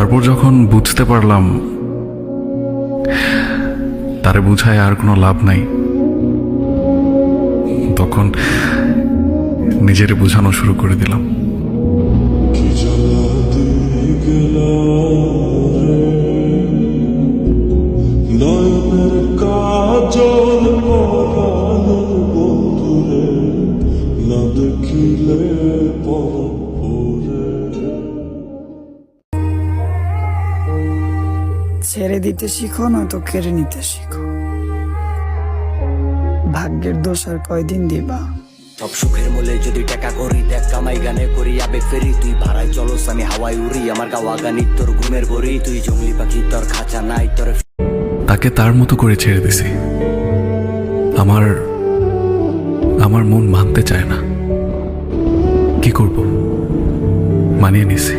তারপর যখন বুঝতে পারলাম তারে বুঝায় আর কোনো লাভ নাই, তখন নিজেরে বোঝানো শুরু করে দিলাম। ছেড়ে দিতে শিখো, নয়তো কেড়ে নিতে শিখো। ভাগ্যের দোষ আর কয়দিন দিবা? সব সুখের মূলে যদি টাকা করি, দেখ কামাই গানে করি আবেগ ফেরি। তুই ভাড়ায় চলস, আমি হাওয়ায় উড়ি, আমার গাওয়া গানি তোর ঘুমের ঘড়ি। তুই জঙ্গলি পাখি, তোর খাঁচা নাই, তোর তাকে তার মতো করে ছেড়ে দিছি। আমার মন মানতে চায় না, কি করব? মানিয়ে নিছি।